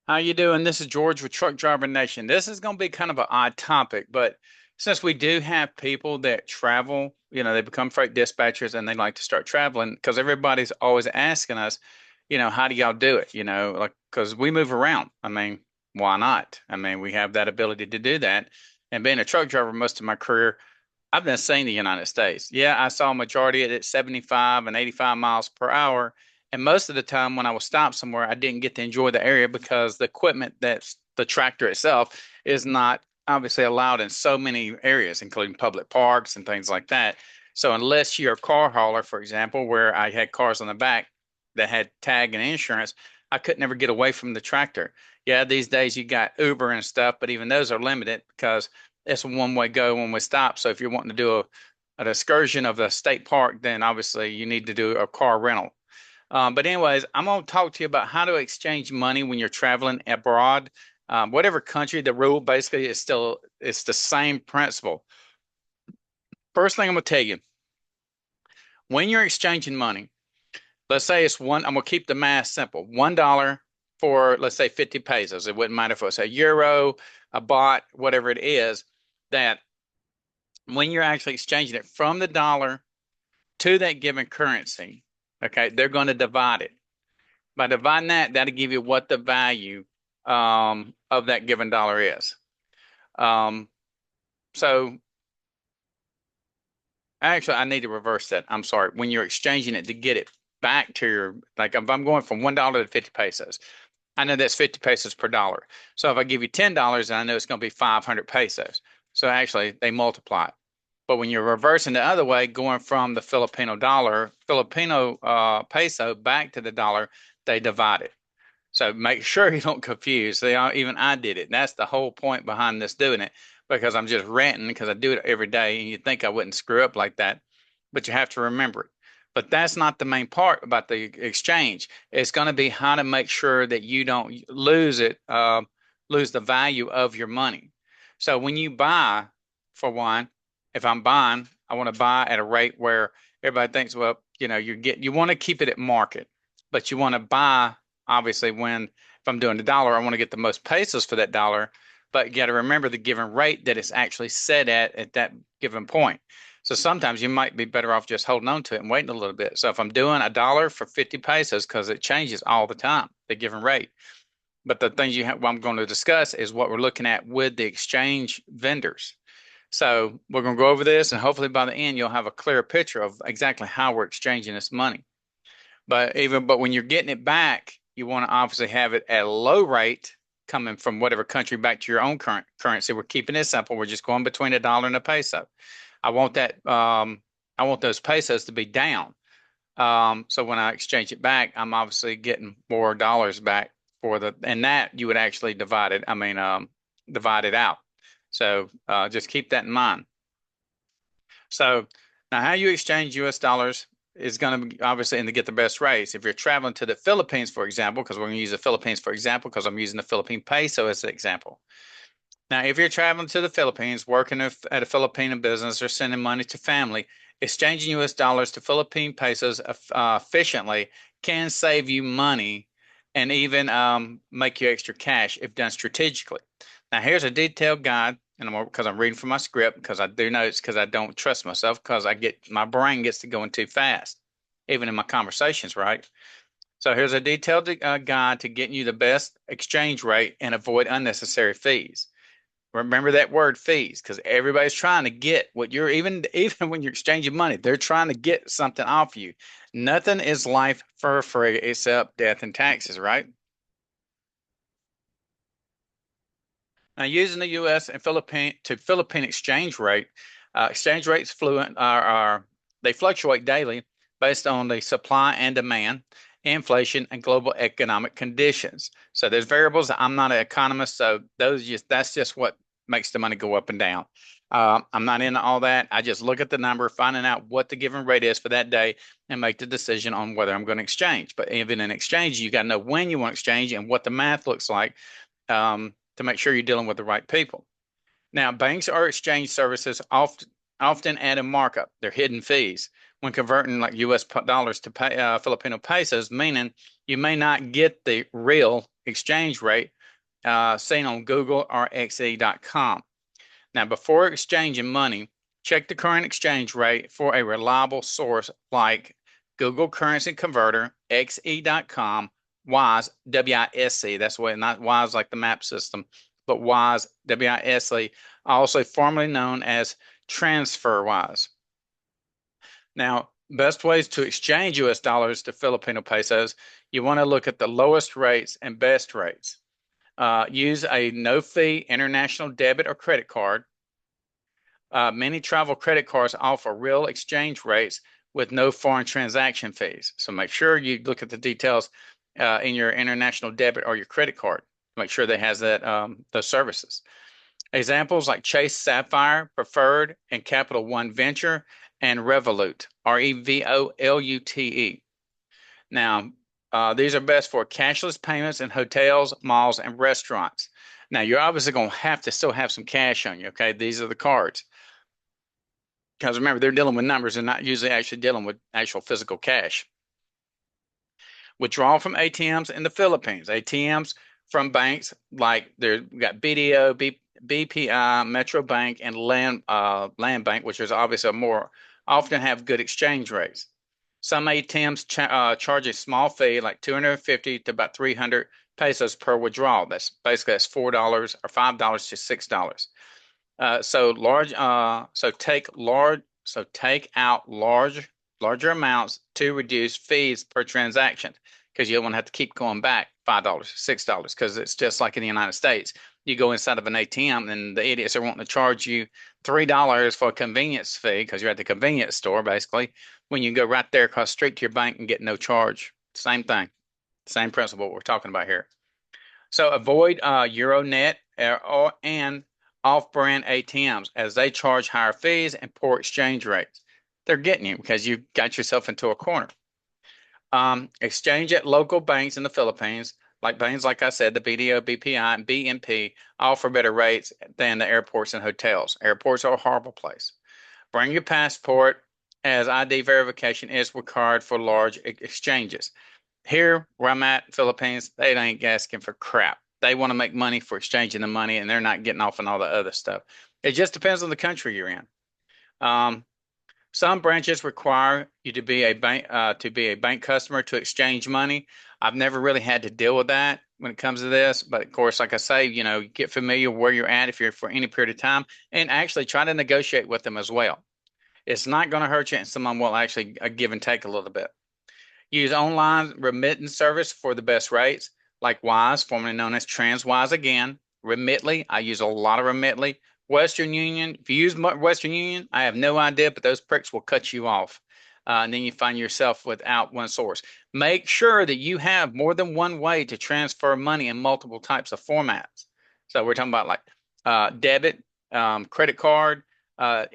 How you doing? This is George with Truck Driver Nation. This is going to be kind of an odd topic, but since we do have people that travel, they become freight dispatchers and they like to start traveling because everybody's always asking us, how do y'all do it? Like because we move around. I mean, why not? I mean, we have that ability to do that. And being a truck driver most of my career, I've been seeing the United States. Yeah, I saw a majority of it at 75 and 85 miles per hour. And most of the time when I was stopped somewhere, I didn't get to enjoy the area because the equipment that's the tractor itself is not obviously allowed in so many areas, including public parks and things like that. So unless you're a car hauler, for example, where I had cars on the back that had tag and insurance, I could never get away from the tractor. Yeah, these days you got Uber and stuff, but even those are limited because it's a one-way go, one-way stop. So if you're wanting to do an excursion of the state park, then obviously you need to do a car rental. But anyways, I'm going to talk to you about how to exchange money when you're traveling abroad. Whatever country, the rule basically is still it's the same principle. First thing I'm going to tell you, when you're exchanging money, let's say it's one, I'm going to keep the math simple. $1 for, let's say, 50 pesos. It wouldn't matter if it's a euro, a baht, whatever it is, that when you're actually exchanging it from the dollar to that given currency, okay, they're going to divide it. By dividing that, that'll give you what the value of that given dollar is. Um, so actually, I need to reverse that. I'm sorry. When you're exchanging it to get it back to your, like if I'm going from $1 to 50 pesos, I know that's 50 pesos per dollar. So if I give you $10, I know it's going to be 500 pesos. So actually, they multiply it. But when you're reversing the other way, going from the Filipino dollar, Filipino peso back to the dollar, they divide it. So make sure you don't confuse. Even I did it. And that's the whole point behind this doing it because I'm just ranting because I do it every day. And you'd think I wouldn't screw up like that, but you have to remember it. But that's not the main part about the exchange. It's going to be how to make sure that you don't lose it, lose the value of your money. So when you buy, for one, if I'm buying, I want to buy at a rate where everybody thinks, well, you want to keep it at market, but you want to buy obviously when if I'm doing the dollar, I want to get the most pesos for that dollar, but you got to remember the given rate that it's actually set at that given point. So sometimes you might be better off just holding on to it and waiting a little bit. So if I'm doing a dollar for 50 pesos, because it changes all the time, the given rate. But the things what I'm going to discuss is what we're looking at with the exchange vendors. So we're going to go over this, and hopefully by the end, you'll have a clear picture of exactly how we're exchanging this money. But when you're getting it back, you want to obviously have it at a low rate coming from whatever country back to your own current currency. We're keeping it simple. We're just going between a dollar and a peso. I want that I want those pesos to be down. So when I exchange it back, I'm obviously getting more dollars back for and that you would actually divide it. Divide it out. So just keep that in mind. So now how you exchange US dollars is going to be obviously and to get the best rates. If you're traveling to the Philippines, for example, because we're going to use the Philippines for example, because I'm using the Philippine peso as an example. Now, if you're traveling to the Philippines, working at a Filipino business or sending money to family, exchanging US dollars to Philippine pesos efficiently can save you money and even make you extra cash if done strategically. Now, here's a detailed guide, and because I'm reading from my script because I do notes because I don't trust myself because I get my brain gets to going too fast, even in my conversations, right? So here's a detailed guide to getting you the best exchange rate and avoid unnecessary fees. Remember that word fees, because everybody's trying to get what you're even when you're exchanging money, they're trying to get something off you. Nothing is life for free except death and taxes, right? Now, using the U.S. and Philippine exchange rates they fluctuate daily based on the supply and demand, inflation, and global economic conditions. So there's variables. I'm not an economist, so that's just what makes the money go up and down. I'm not into all that. I just look at the number, finding out what the given rate is for that day, and make the decision on whether I'm going to exchange. But even in exchange, you got to know when you want to exchange and what the math looks like to make sure you're dealing with the right people. Now, banks or exchange services often add a markup. They're hidden fees when converting like U.S. dollars to Filipino pesos, meaning you may not get the real exchange rate seen on Google or xe.com. Now, before exchanging money, check the current exchange rate for a reliable source like Google Currency Converter, xe.com, WISE, W-I-S-E. That's what, not WISE like the map system, but WISE, W-I-S-E, also formerly known as TransferWise. Now, best ways to exchange US dollars to Filipino pesos, you want to look at the lowest rates and best rates. Use a no-fee international debit or credit card. Many travel credit cards offer real exchange rates with no foreign transaction fees. So make sure you look at the details in your international debit or your credit card. Make sure they has that those services. Examples like Chase Sapphire, Preferred, and Capital One Venture, and Revolut, Revolute. Now, these are best for cashless payments in hotels, malls, and restaurants. Now, you're obviously going to have to still have some cash on you, okay? These are the cards. Because remember, they're dealing with numbers and not usually actually dealing with actual physical cash. Withdrawal from ATMs in the Philippines. ATMs from banks like we got BDO, BPI, Metro Bank, and Land Bank, which is obviously more often have good exchange rates. Some ATMs charge a small fee, like 250 to about 300 pesos per withdrawal. That's basically $4 or $5 to $6. So take out larger amounts to reduce fees per transaction because you don't want to have to keep going back $5, $6 because it's just like in the United States. You go inside of an ATM and the idiots are wanting to charge you $3 for a convenience fee because you're at the convenience store basically when you go right there across the street to your bank and get no charge. Same thing, same principle we're talking about here. So avoid Euronet and off-brand ATMs as they charge higher fees and poor exchange rates. They're getting you because you got yourself into a corner. Exchange at local banks in the Philippines, like banks, like I said, the BDO, BPI, and BNP offer better rates than the airports and hotels. Airports are a horrible place. Bring your passport as ID verification is required for large exchanges. Here, where I'm at, Philippines, they ain't asking for crap. They want to make money for exchanging the money, and they're not getting off on all the other stuff. It just depends on the country you're in. Some branches require you to be a bank customer to exchange money. I've never really had to deal with that when it comes to this, but of course, like I say, you get familiar where you're at if you're for any period of time, and actually try to negotiate with them as well. It's not going to hurt you, and someone will actually give and take a little bit. Use online remittance service for the best rates, like Wise, formerly known as TransWise again. Remitly, I use a lot of Remitly. Western Union, if you use Western Union, I have no idea, but those pricks will cut you off. And then you find yourself without one source. Make sure that you have more than one way to transfer money in multiple types of formats. So we're talking about like debit, credit card,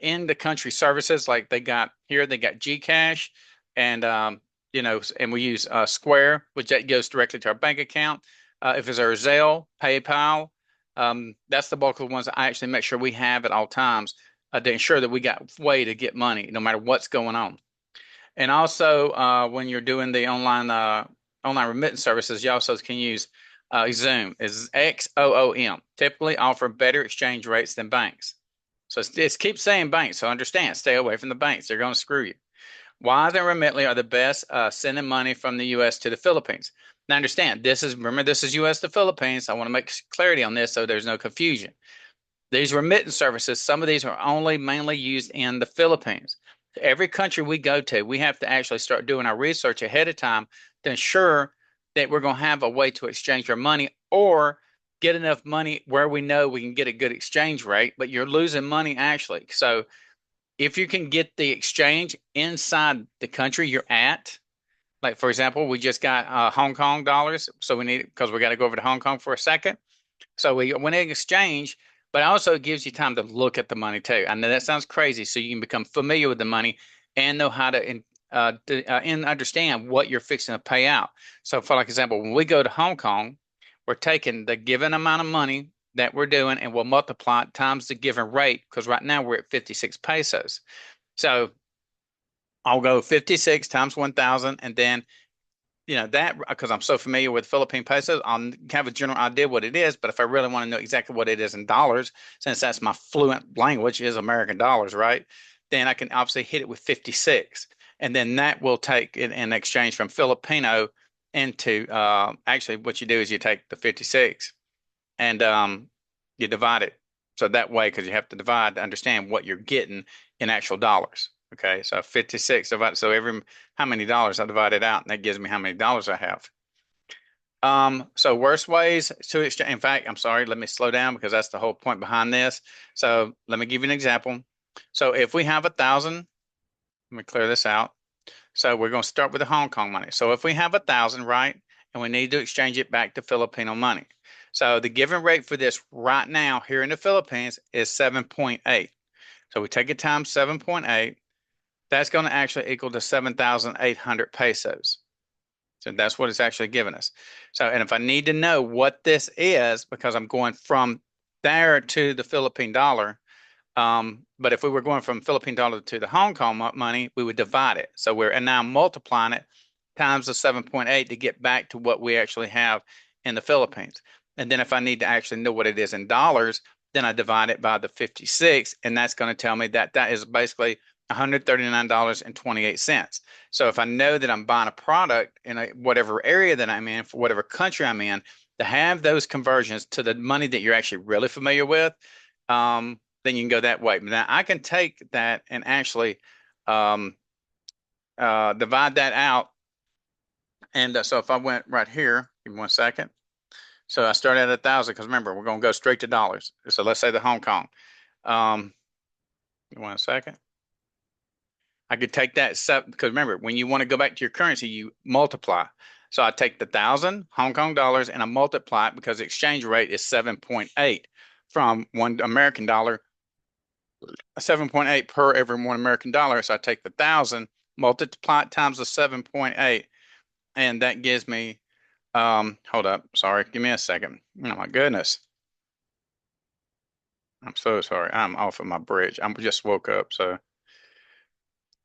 in the country services like they got here, they got Gcash and and we use Square, which that goes directly to our bank account. If it's our Zelle, PayPal, that's the bulk of the ones that I actually make sure we have at all times to ensure that we got a way to get money no matter what's going on. And also, when you're doing the online remittance services, you also can use Xoom. Is XOOM. Typically offer better exchange rates than banks. So it's keep saying banks. So understand, stay away from the banks. They're going to screw you. Wise and Remitly are the best sending money from the U.S. to the Philippines. Now understand, this is U.S. to Philippines. I want to make clarity on this so there's no confusion. These remittance services, some of these are only mainly used in the Philippines. Every country we go to, we have to actually start doing our research ahead of time to ensure that we're going to have a way to exchange our money or get enough money where we know we can get a good exchange rate, but you're losing money actually. So if you can get the exchange inside the country you're at, like for example, we just got Hong Kong dollars, so we need because we got to go over to Hong Kong for a second. So we went in exchange, but also it gives you time to look at the money too. I know that sounds crazy, so you can become familiar with the money and know how to and understand what you're fixing to pay out. So for like example, when we go to Hong Kong, we're taking the given amount of money that we're doing and we'll multiply it times the given rate because right now we're at 56 pesos. So I'll go 56 times 1,000 and then that because I'm so familiar with Philippine pesos, I'll have a general idea what it is. But if I really want to know exactly what it is in dollars, since that's my fluent language is American dollars, right? Then I can obviously hit it with 56. And then that will take it in exchange from Filipino into actually what you do is you take the 56 and you divide it. So that way, because you have to divide to understand what you're getting in actual dollars. Okay, so 56 divided. So every how many dollars I divide it out, and that gives me how many dollars I have. So worst ways to exchange. In fact, I'm sorry, let me slow down because that's the whole point behind this. So let me give you an example. So if we have 1,000, let me clear this out. So we're going to start with the Hong Kong money. So if we have 1,000, right, and we need to exchange it back to Filipino money. So the given rate for this right now here in the Philippines is 7.8. So we take it times 7.8. That's going to actually equal to 7,800 pesos. So that's what it's actually giving us. So, and if I need to know what this is, because I'm going from there to the Philippine dollar, but if we were going from Philippine dollar to the Hong Kong money, we would divide it. So and now multiplying it times the 7.8 to get back to what we actually have in the Philippines. And then if I need to actually know what it is in dollars, then I divide it by the 56, and that's going to tell me that that is basically $139.28. So if I know that I'm buying a product in whatever area that I'm in, for whatever country I'm in, to have those conversions to the money that you're actually really familiar with, then you can go that way. Now I can take that and actually um, divide that out. And so if I went right here, give me one second. So I started at 1,000 because remember, we're going to go straight to dollars. So let's say the Hong Kong. Um, Give me one second. I could take that because remember, when you want to go back to your currency, you multiply. So I take the 1,000 Hong Kong dollars and I multiply it because the exchange rate is 7.8 from one American dollar, 7.8 per every one American dollar. So I take the 1,000, multiply it times the 7.8, and that gives me, hold up, sorry, give me a second. Oh my goodness. I'm so sorry. I'm off of my bridge. I just woke up. So,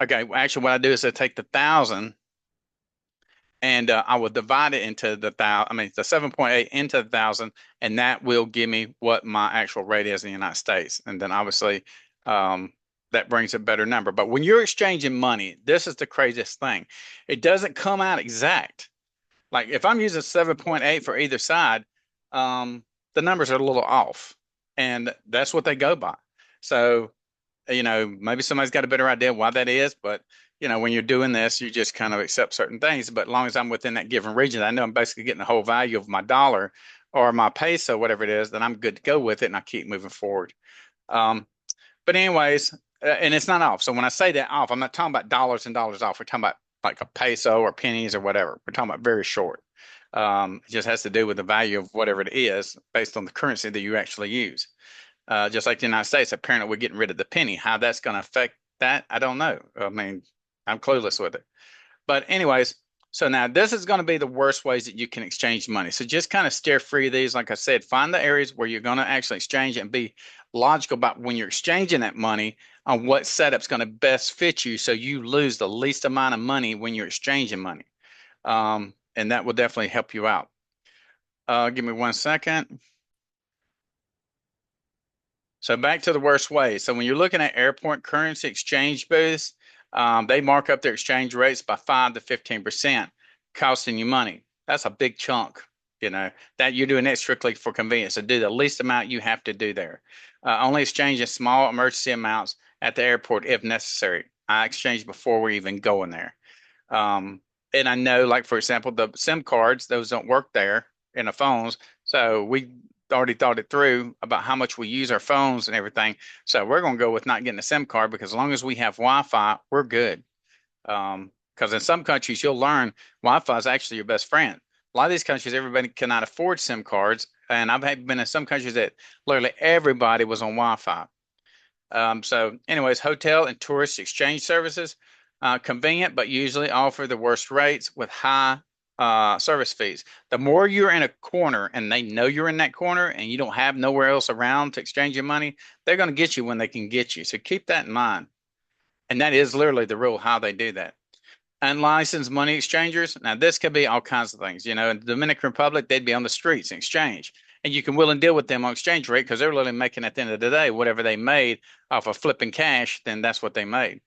okay, well, actually, what I do is I take the 1,000 and I will divide it into the thousand. I mean, the 7.8 into the 1,000, and that will give me what my actual rate is in the United States. And then obviously, that brings a better number. But when you're exchanging money, this is the craziest thing. It doesn't come out exact. Like if I'm using 7.8 for either side, the numbers are a little off, and that's what they go by. So maybe somebody's got a better idea why that is, but when you're doing this, you just kind of accept certain things. But as long as I'm within that given region, I know I'm basically getting the whole value of my dollar or my peso, whatever it is, then I'm good to go with it and I keep moving forward. Um, but anyways, and it's not off. So when I say that off, I'm not talking about dollars and dollars off. We're talking about like a peso or pennies or whatever. We're talking about very short. It just has to do with the value of whatever it is based on the currency that you actually use. Just like the United States, apparently we're getting rid of the penny. How that's going to affect that, I don't know. I mean, I'm clueless with it. But anyways, so now this is going to be the worst ways that you can exchange money. So just kind of steer free of these. Like I said, find the areas where you're going to actually exchange it and be logical about when you're exchanging that money on what setup's going to best fit you so you lose the least amount of money when you're exchanging money. And that will definitely help you out. Give me one second. So back to the worst way. So when you're looking at airport currency exchange booths, they mark up their exchange rates by 5 to 15%, costing you money. That's a big chunk, that you're doing it strictly for convenience. So do the least amount you have to do there. Only exchange small emergency amounts at the airport if necessary. I exchange before we even go in there. Um, and I know, like, for example, the SIM cards, those don't work there in the phones. So we already thought it through about how much we use our phones and everything. So we're going to go with not getting a SIM card because as long as we have Wi-Fi, we're good. Because in some countries, you'll learn Wi-Fi is actually your best friend. A lot of these countries, everybody cannot afford SIM cards. And been in some countries that literally everybody was on Wi-Fi. So anyways, hotel and tourist exchange services, convenient, but usually offer the worst rates with high service fees. The more you're in a corner and they know you're in that corner and you don't have nowhere else around to exchange your money, they're going to get you when they can get you. So keep that in mind. And that is literally the rule how they do that. Unlicensed money exchangers. Now, this could be all kinds of things. You know, in the Dominican Republic, they'd be on the streets and exchange. And you can will and deal with them on exchange rate because they're literally making at the end of the day whatever they made off of flipping cash, then that's what they made.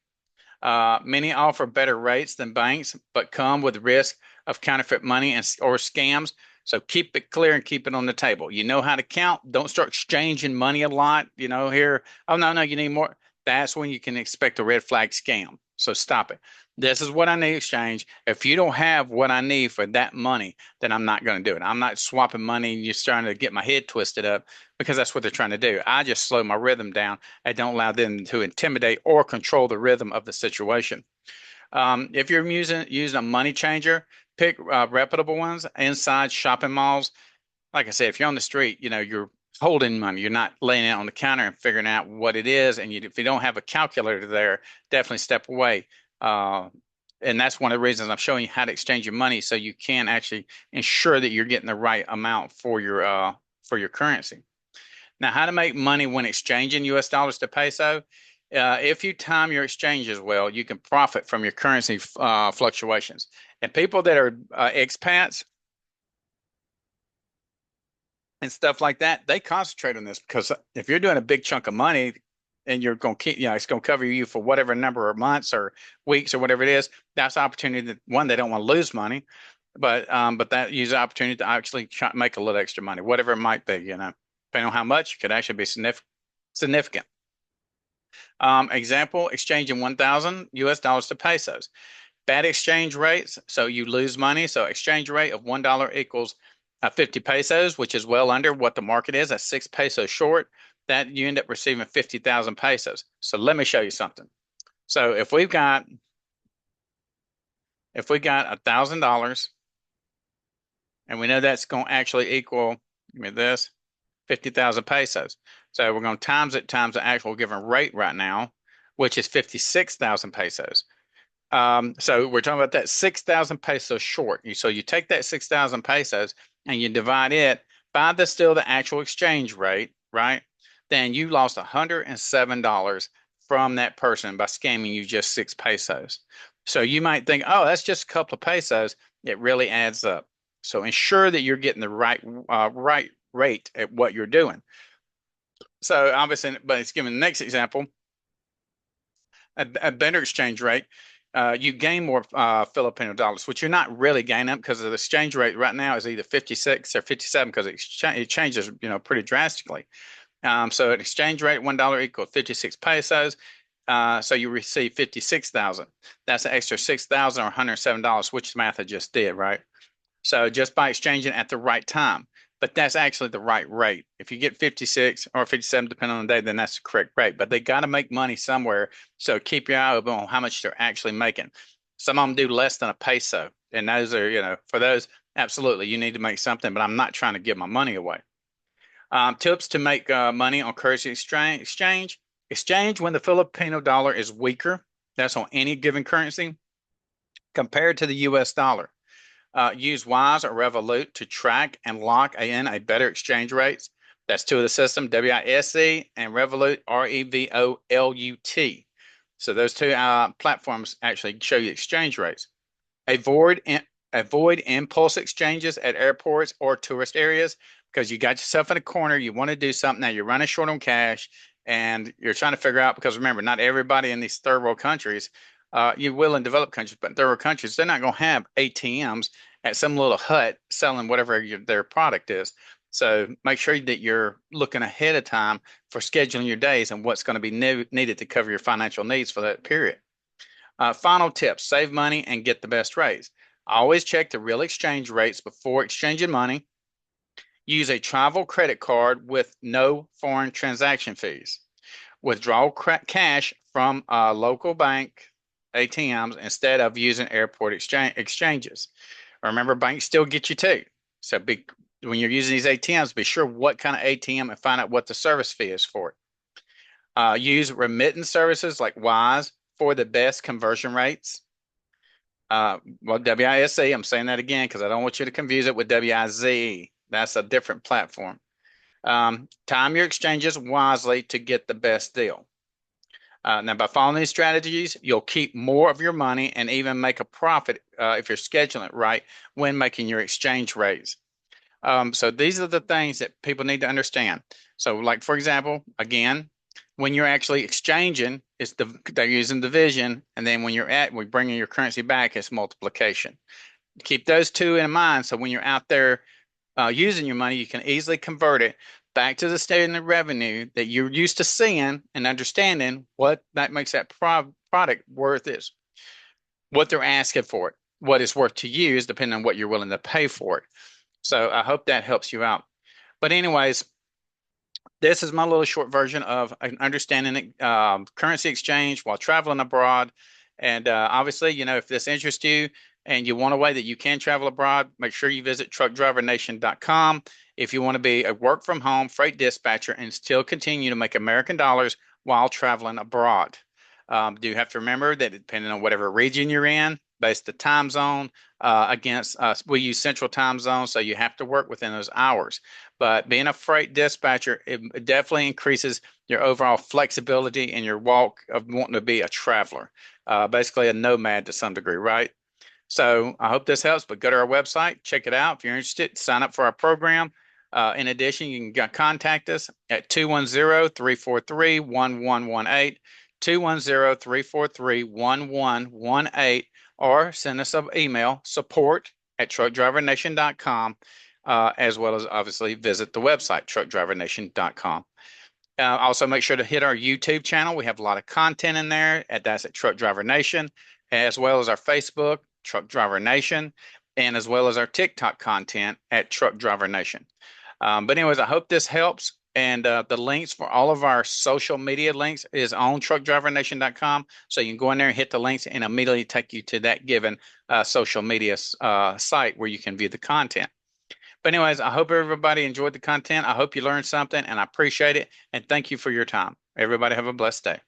Many offer better rates than banks, but come with risk of counterfeit money or scams. So keep it clear and keep it on the table. You know how to count. Don't start exchanging money a lot. You know, here, oh, no, no, you need more. That's when you can expect a red flag scam. So stop it. This is what I need to exchange. If you don't have what I need for that money, then I'm not going to do it. I'm not swapping money and you're starting to get my head twisted up because that's what they're trying to do. I just slow my rhythm down and don't allow them to intimidate or control the rhythm of the situation. If you're using a money changer, pick reputable ones inside shopping malls. Like I said, if you're on the street, you know, you're holding money. You're not laying it on the counter and figuring out what it is. And if you don't have a calculator there, definitely step away. Uh, and that's one of the reasons I'm showing you how to exchange your money so you can actually ensure that you're getting the right amount for your currency. Now, how to make money when exchanging US dollars to peso? If you time your exchanges well, you can profit from your currency fluctuations. And people that are expats and stuff like that, they concentrate on this because if you're doing a big chunk of money and you're going to keep, you know, it's going to cover you for whatever number of months or weeks or whatever it is, that's opportunity that one, they don't want to lose money, but that use the opportunity to actually try to make a little extra money, whatever it might be, you know, depending on how much, it could actually be significant. Example, exchanging 1,000 US dollars to pesos. Bad exchange rates, so you lose money. So exchange rate of $1 equals 50 pesos, which is well under what the market is. That's 6 pesos short. That you end up receiving 50,000 pesos. So let me show you something. So if we got $1,000, and we know that's going to actually equal, give me this, 50,000 pesos. So we're going to times it times the actual given rate right now, which is 56,000 pesos. So we're talking about that 6,000 pesos short. So you take that 6,000 pesos and you divide it by the actual exchange rate, right? Then you lost $107 from that person by scamming you just 6 pesos. So you might think, oh, that's just a couple of pesos. It really adds up. So ensure that you're getting the right rate at what you're doing. So obviously, but it's given the next example, a better exchange rate, you gain more Filipino dollars, which you're not really gaining because the exchange rate right now is either 56 or 57 because it changes, you know, pretty drastically. So an exchange rate $1 equals 56 pesos. So you receive 56,000. That's an extra 6,000 or $107, which math I just did, right? So just by exchanging at the right time. But that's actually the right rate. If you get 56 or 57, depending on the day, then that's the correct rate. But they got to make money somewhere. So keep your eye open on how much they're actually making. Some of them do less than a peso. And those are, you know, for those, absolutely, you need to make something, but I'm not trying to give my money away. Tips to make money on currency exchange. Exchange when the Filipino dollar is weaker. That's on any given currency compared to the US dollar. Use Wise or Revolut to track and lock in a better exchange rates. That's two of the system, WISE and Revolut, REVOLUT. So those two platforms actually show you exchange rates. Avoid avoid impulse exchanges at airports or tourist areas because you got yourself in a corner. You want to do something now. You're running short on cash, and you're trying to figure out because remember, not everybody in these third world countries, you will in developed countries, but in third world countries, they're not going to have ATMs at some little hut selling whatever their product is. So make sure that you're looking ahead of time for scheduling your days and what's going to be needed to cover your financial needs for that period. Final tips, save money and get the best rates. Always check the real exchange rates before exchanging money. Use a travel credit card with no foreign transaction fees. Withdraw cash from local bank ATMs instead of using airport exchanges. Remember, banks still get you too. So when you're using these ATMs, be sure what kind of ATM and find out what the service fee is for it. Use remittance services like Wise for the best conversion rates. Well, WISE, I'm saying that again because I don't want you to confuse it with WIZE. That's a different platform. Time your exchanges wisely to get the best deal. Now, by following these strategies, you'll keep more of your money and even make a profit if you're scheduling it right when making your exchange rates. So these are the things that people need to understand. So, like for example, again, when you're actually exchanging, they're using division, and then when we're bringing your currency back, it's multiplication. Keep those two in mind. So when you're out there using your money, you can easily convert it back to the statement of revenue that you're used to seeing and understanding what that makes that product worth is, what they're asking for it, what it's worth to use, depending on what you're willing to pay for it. So I hope that helps you out. But anyways, this is my little short version of understanding currency exchange while traveling abroad. And obviously, if this interests you and you want a way that you can travel abroad, make sure you visit truckdrivernation.com. If you want to be a work from home freight dispatcher and still continue to make American dollars while traveling abroad. Do you have to remember that depending on whatever region you're in, based the time zone against us, we use central time zone, so you have to work within those hours. But being a freight dispatcher, it definitely increases your overall flexibility in your walk of wanting to be a traveler, basically a nomad to some degree, right? So I hope this helps, but go to our website, check it out. If you're interested, sign up for our program. In addition, you can contact us at 210-343-1118, 210-343-1118, or send us an email, support@truckdrivernation.com, as well as obviously visit the website, truckdrivernation.com. Also, make sure to hit our YouTube channel. We have a lot of content in there. That's at Truck Driver Nation, as well as our Facebook, Truck Driver Nation, and as well as our TikTok content at Truck Driver Nation. But anyways, I hope this helps. And the links for all of our social media links is on truckdrivernation.com. So you can go in there and hit the links and immediately take you to that given social media site where you can view the content. But anyways, I hope everybody enjoyed the content. I hope you learned something, and I appreciate it. And thank you for your time. Everybody have a blessed day.